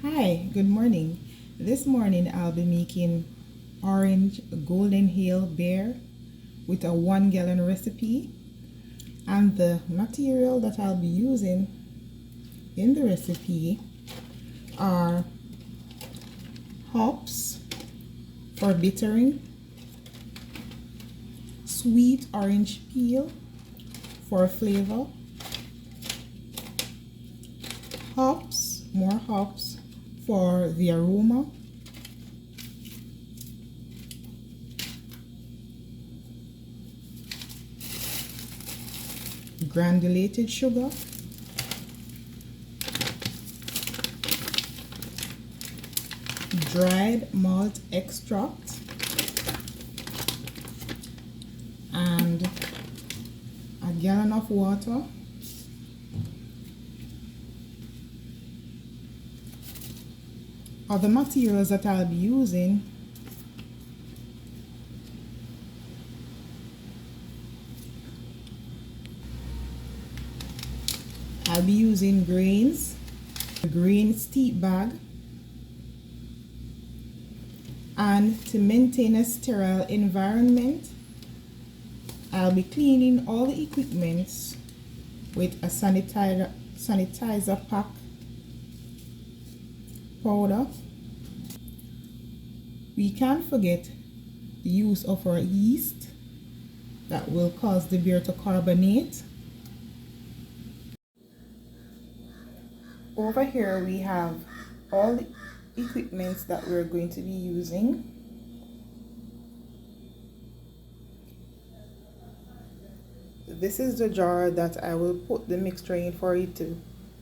Hi, good morning. This morning I'll be making orange golden ale beer with a 1 gallon recipe, and the material that I'll be using in the recipe are hops for bittering, sweet orange peel for flavor, more hops for the aroma, granulated sugar, dried malt extract, and a gallon of water. Other materials that I'll be using: I'll be using grains, a grain steep bag, and to maintain a sterile environment, I'll be cleaning all the equipment with a sanitizer pack powder. We can't forget the use of our yeast that will cause the beer to carbonate. Over here we have all the equipment that we're going to be using. This is the jar that I will put the mixture in for it to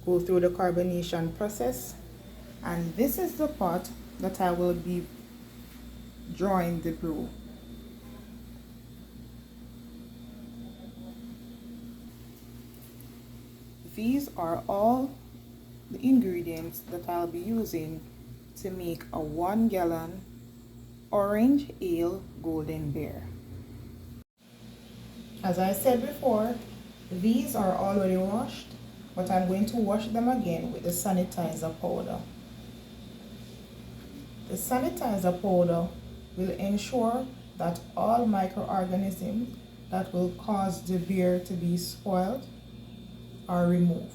go through the carbonation process, and this is the pot that I will be drawing the brew. These are all the ingredients that I'll be using to make a 1 gallon orange ale golden beer. As I said before, these are already washed, but I'm going to wash them again with the sanitizer powder. The sanitizer powder will ensure that all microorganisms that will cause the beer to be spoiled are removed.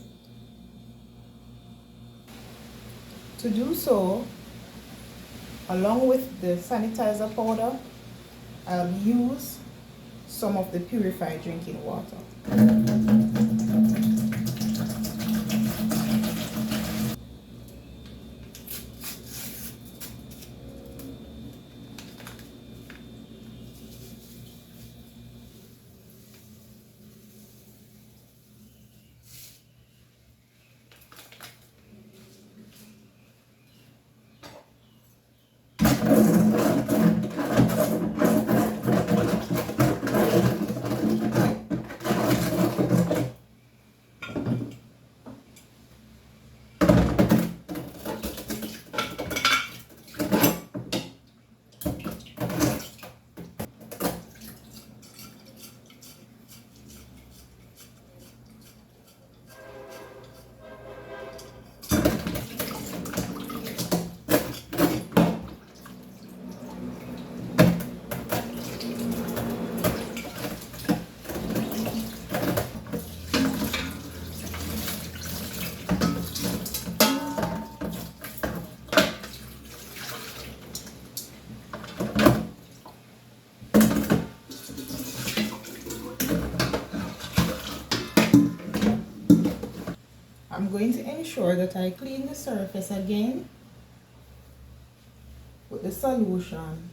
To do so, along with the sanitizer powder, I'll use some of the purified drinking water. I'm going to ensure that I clean the surface again with the solution.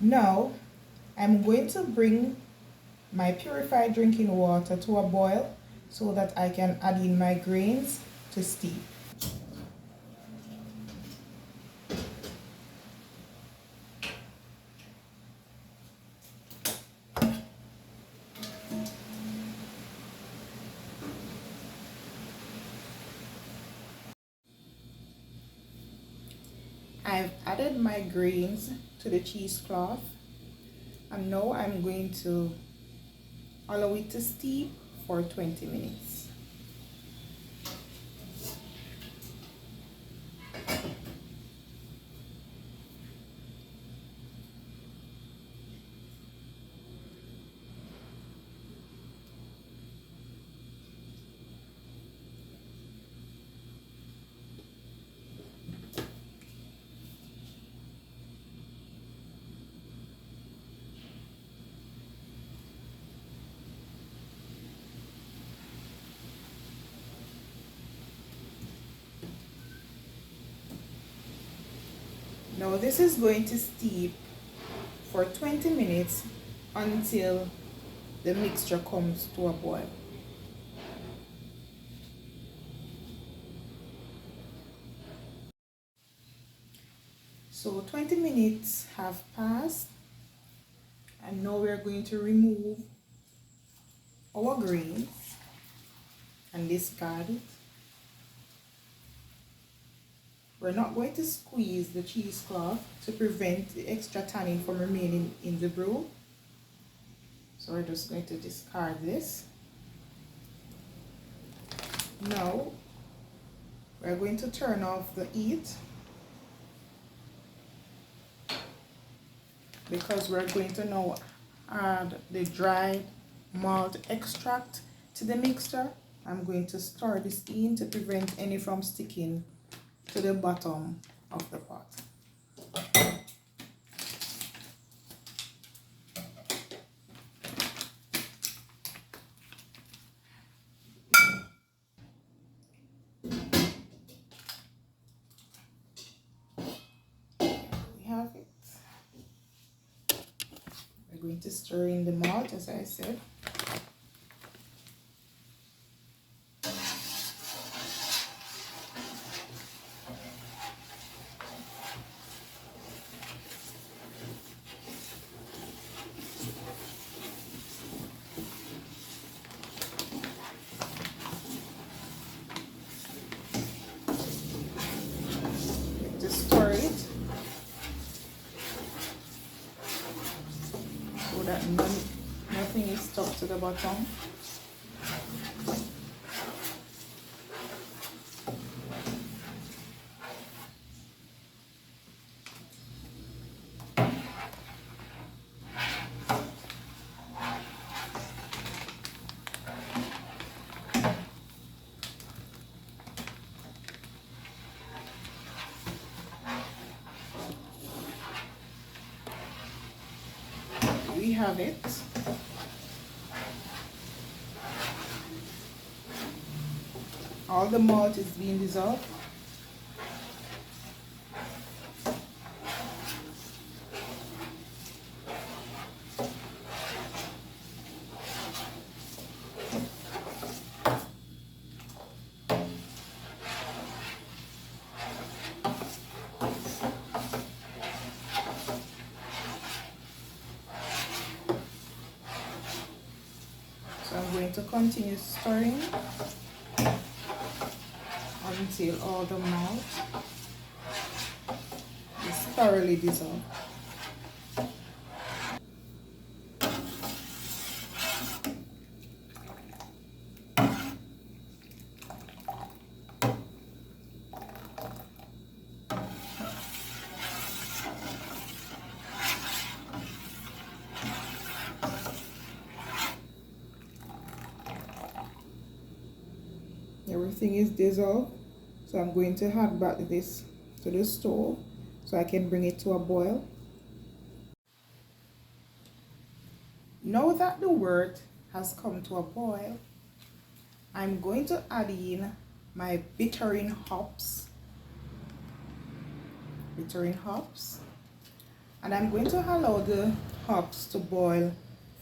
Now, I'm going to bring my purified drinking water to a boil so that I can add in my grains to steep. I've added my grains to the cheesecloth, and now I'm going to allow it to steep for 20 minutes. Now this is going to steep for 20 minutes until the mixture comes to a boil. So 20 minutes have passed, and now we're going to remove our grains and discard it. We're not going to squeeze the cheesecloth to prevent the extra tannin from remaining in the brew. So we're just going to discard this. Now we're going to turn off the heat because we're going to now add the dried malt extract to the mixture. I'm going to stir this in to prevent any from sticking to the bottom of the pot. We have it. We're going to stir in the malt, as I said. Just stir it so that nothing is stuck to the bottom. We have it. All the malt is being dissolved. So I'm going to continue stirring until all the malt is thoroughly dissolved. Everything is dissolved, so I'm going to add back this to the stove so I can bring it to a boil. Now that the wort has come to a boil, I'm going to add in my bittering hops, and I'm going to allow the hops to boil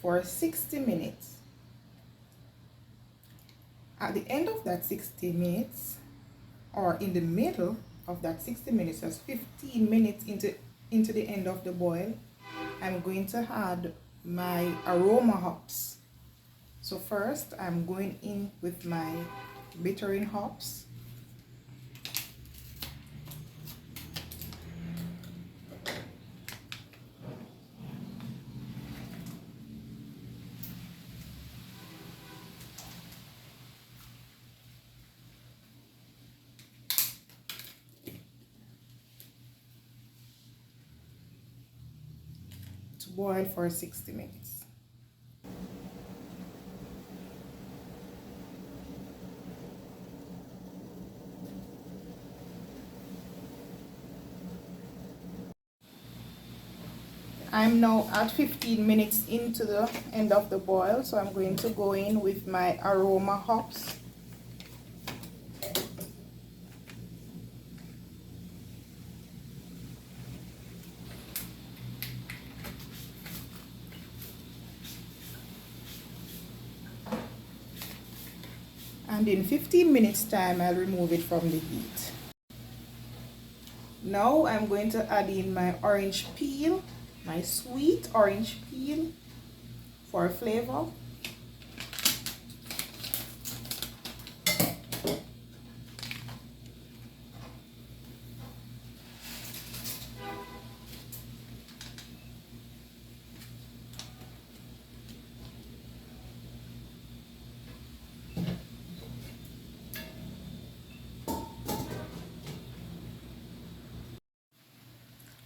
for 60 minutes. At the end of that 60 minutes, or in the middle of that 60 minutes, that's 15 minutes into the end of the boil, I'm going to add my aroma hops. So first, I'm going in with my bittering hops. to boil for 60 minutes. I'm now at 15 minutes into the end of the boil, so I'm going to go in with my aroma hops. And in 15 minutes time, I'll remove it from the heat. Now I'm going to add in my orange peel, my sweet orange peel for flavor.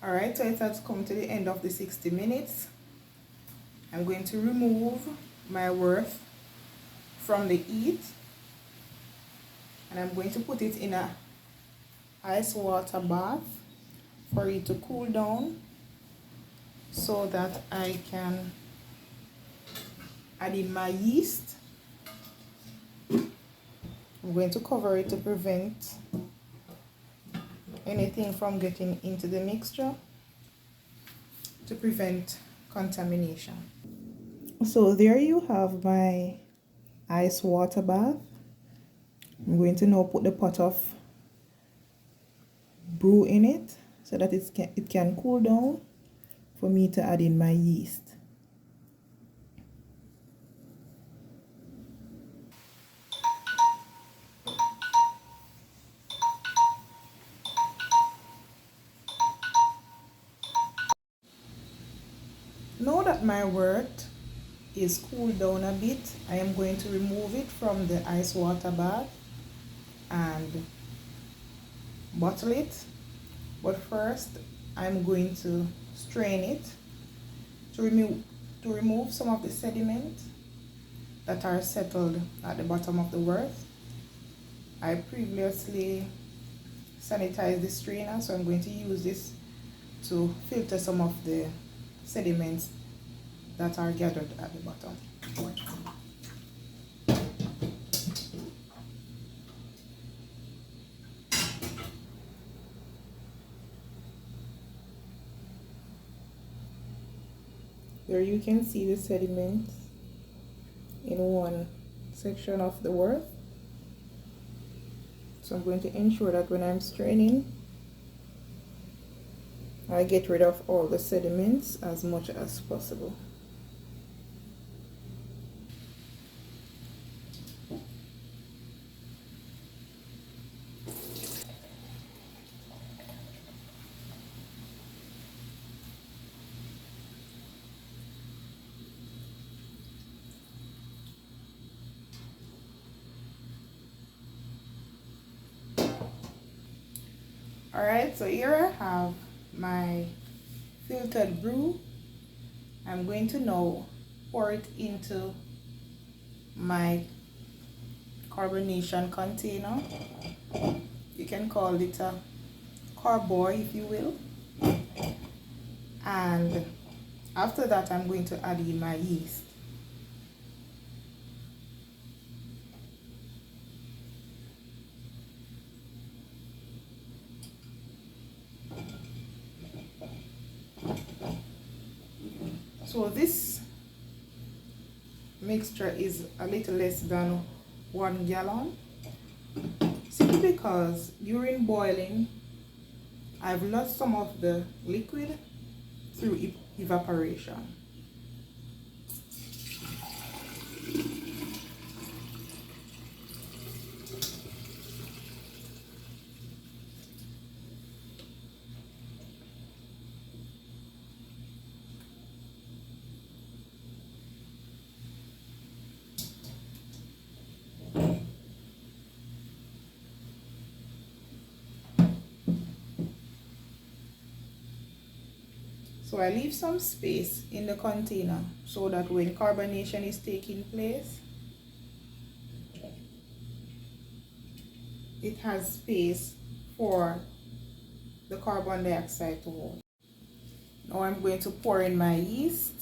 Alright, so it has come to the end of the 60 minutes. I'm going to remove my wort from the heat, and I'm going to put it in a ice water bath for it to cool down so that I can add in my yeast. I'm going to cover it to prevent anything from getting into the mixture, to prevent contamination. So there you have my ice water bath. I'm going to now put the pot of brew in it so that it can cool down for me to add in my yeast. Now that my wort is cooled down a bit, I am going to remove it from the ice water bath and bottle it. But first, I'm going to strain it to remove some of the sediment that are settled at the bottom of the wort. I previously sanitized the strainer, so I'm going to use this to filter some of the sediments that are gathered at the bottom. There you can see the sediments in one section of the wort. So I'm going to ensure that when I'm straining, I get rid of all the sediments as much as possible. Alright, so here I have my filtered brew. I'm going to now pour it into my carbonation container. You can call it a carboy if you will. And after that, I'm going to add in my yeast. So this mixture is a little less than 1 gallon, simply because during boiling I've lost some of the liquid through evaporation. So I leave some space in the container so that when carbonation is taking place, it has space for the carbon dioxide to hold. Now I'm going to pour in my yeast.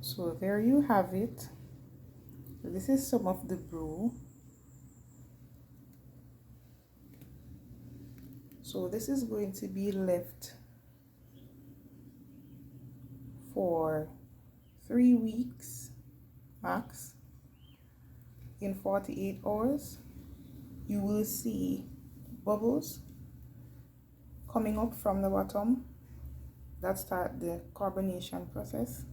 So there you have it. This is some of the brew. So this is going to be left for 3 weeks max. In 48 hours, you will see bubbles coming up from the bottom. That starts the carbonation process.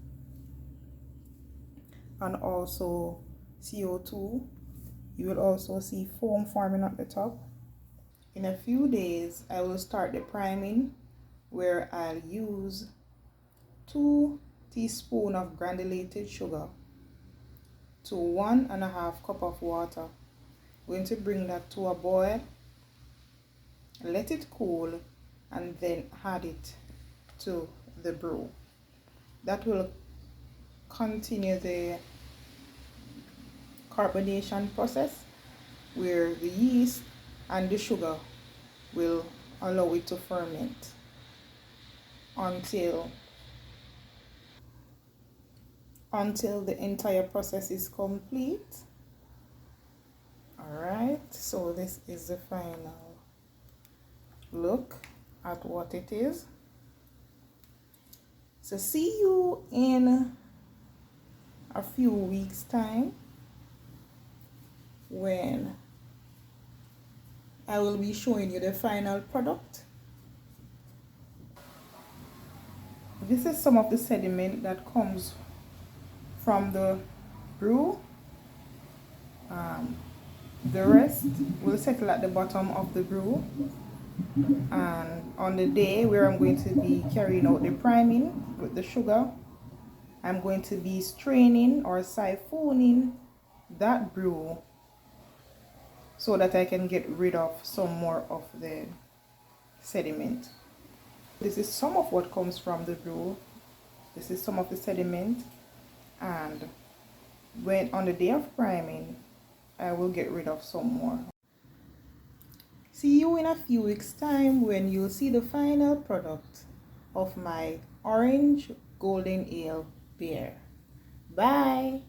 And also CO2. You will also see foam forming at the top. In a few days, I will start the priming, where I'll use 2 teaspoons of granulated sugar to 1.5 cup of water. I'm going to bring that to a boil, let it cool, and then add it to the brew. That will continue the carbonation process, where the yeast and the sugar will allow it to ferment until the entire process is complete. Alright, so this is the final look at what it is. So see you in a few weeks time, when I will be showing you the final product. This is some of the sediment that comes from the brew. The rest will settle at the bottom of the brew. And on the day where I'm going to be carrying out the priming with the sugar, I'm going to be straining or siphoning that brew so that I can get rid of some more of the sediment. This is some of what comes from the brew. This is some of the sediment, and when on the day of priming, I will get rid of some more. See you in a few weeks time, when you'll see the final product of my orange golden ale beer. Bye.